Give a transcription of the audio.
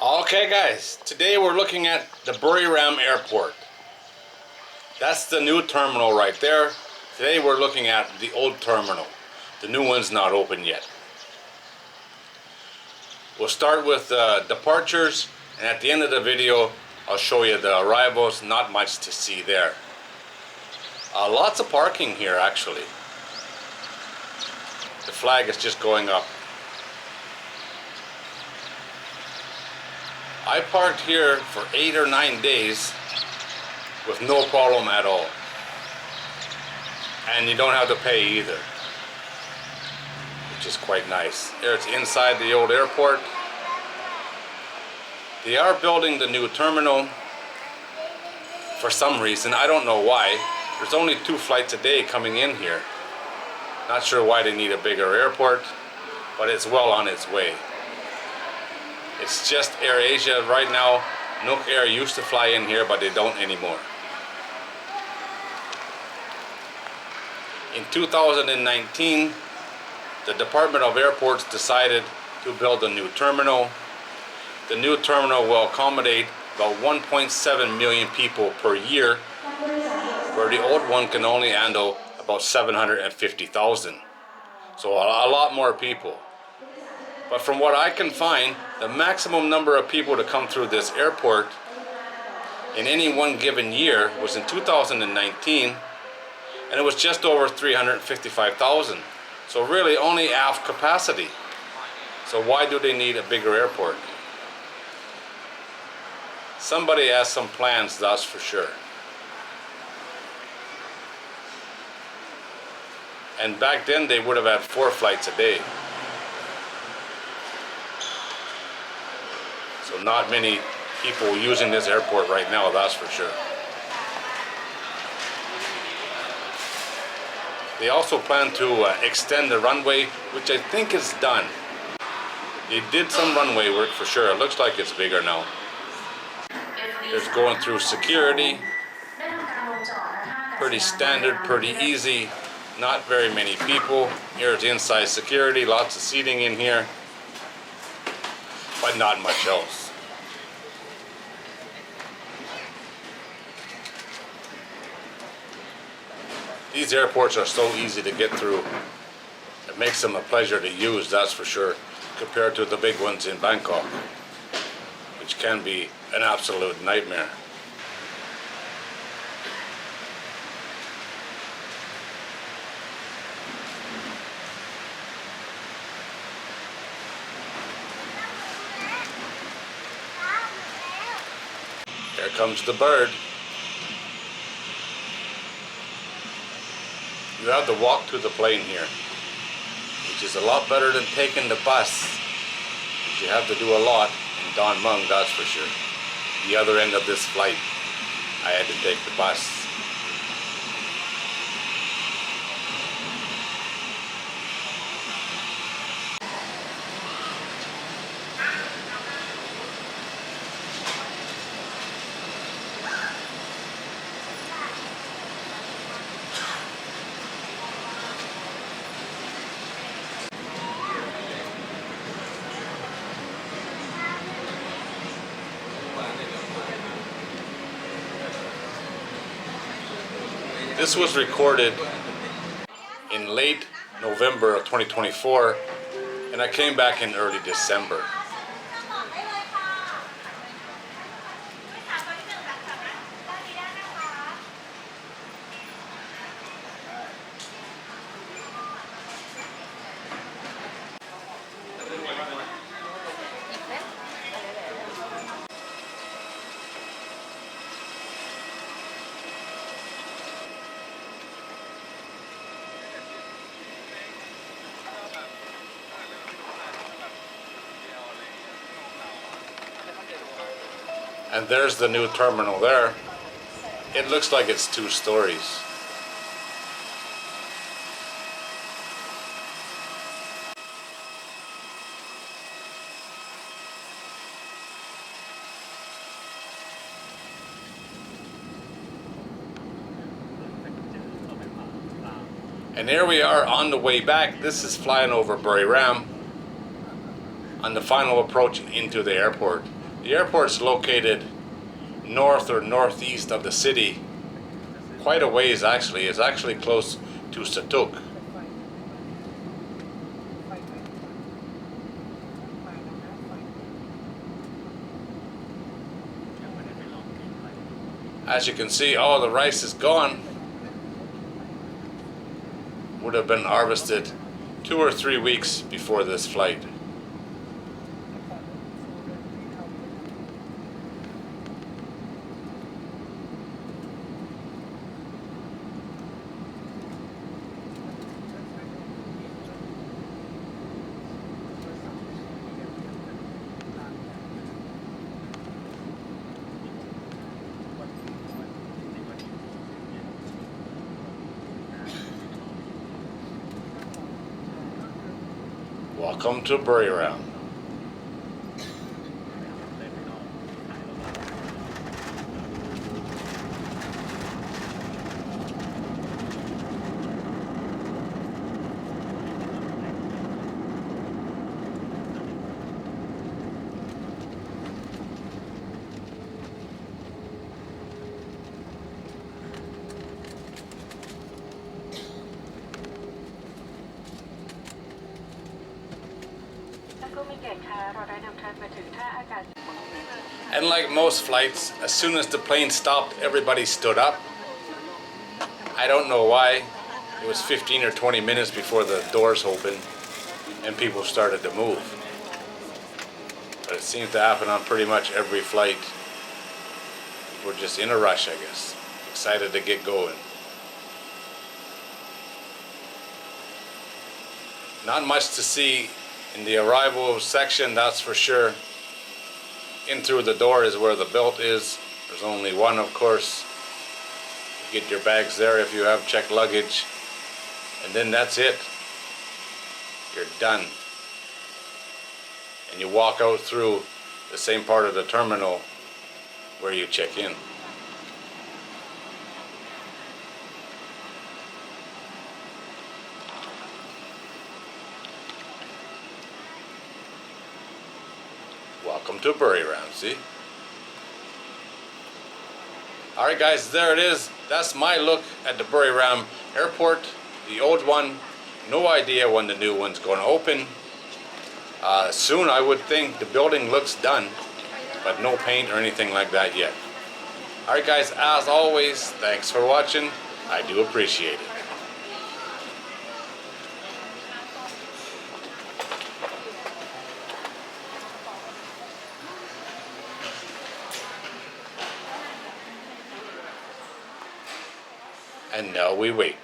Okay guys, today we're looking at the Buri Ram Airport. That's the new terminal right there. Today we're looking at the old terminal. The new one's not open yet. We'll start with departures, and at the end of the video I'll show you the arrivals. Not much to see there. Lots of parking here actually. The flag is just going up. I parked here for 8 or 9 days with no problem at all. And you don't have to pay either, which is quite nice. Here it's inside the old airport. They are building the new terminal for some reason. I don't know why. There's only 2 flights a day coming in here. Not sure why they need a bigger airport, but it's well on its way. It's just AirAsia right now. Nook Air used to fly in here, but they don't anymore. In 2019, the Department of Airports decided to build a new terminal. The new terminal will accommodate about 1.7 million people per year, where the old one can only handle about 750,000. So a lot more people. But from what I can find, the maximum number of people to come through this airport in any one given year was in 2019, and it was just over 355,000. So really only half capacity. So why do they need a bigger airport? Somebody has some plans, that's for sure. And back then they would have had 4 flights a day. So not many people using this airport right now, that's for sure. They also plan to extend the runway, which I think is done. They did some runway work for sure. It looks like it's bigger now. It's going through security. Pretty standard, pretty easy. Not very many people. Here's inside security, lots of seating in here, but not much else. These airports are so easy to get through. It makes them a pleasure to use, that's for sure, compared to the big ones in Bangkok, which can be an absolute nightmare. Here comes the bird. You have to walk to the plane here, which is a lot better than taking the bus. You have to do a lot in Don Mueang, that's for sure. The other end of this flight, I had to take the bus. This was recorded in late November of 2024, and I came back in early December. And there's the new terminal there. It looks like it's 2 stories. And here we are on the way back. This is flying over Buri Ram on the final approach into the airport. The airport's located north or northeast of the city, quite a ways actually. It's actually close to Satuk. As you can see, all the rice is gone. Would have been harvested 2 or 3 weeks before this flight. Welcome to Buri Ram. And like most flights, as soon as the plane stopped, everybody stood up. I don't know why. It was 15 or 20 minutes before the doors opened and people started to move. But it seems to happen on pretty much every flight. We're just in a rush, I guess. Excited to get going. Not much to see in the arrival section, that's for sure. In through the door is where the belt is. There's only one, of course. You get your bags there if you have checked luggage. And then that's it. You're done. And you walk out through the same part of the terminal where you check in. Welcome to Buri Ram, see? Alright guys, there it is. That's my look at the Buri Ram Airport. The old one. No idea when the new one's going to open. Soon, I would think. The building looks done, but no paint or anything like that yet. Alright guys, as always, thanks for watching. I do appreciate it. And now we wait.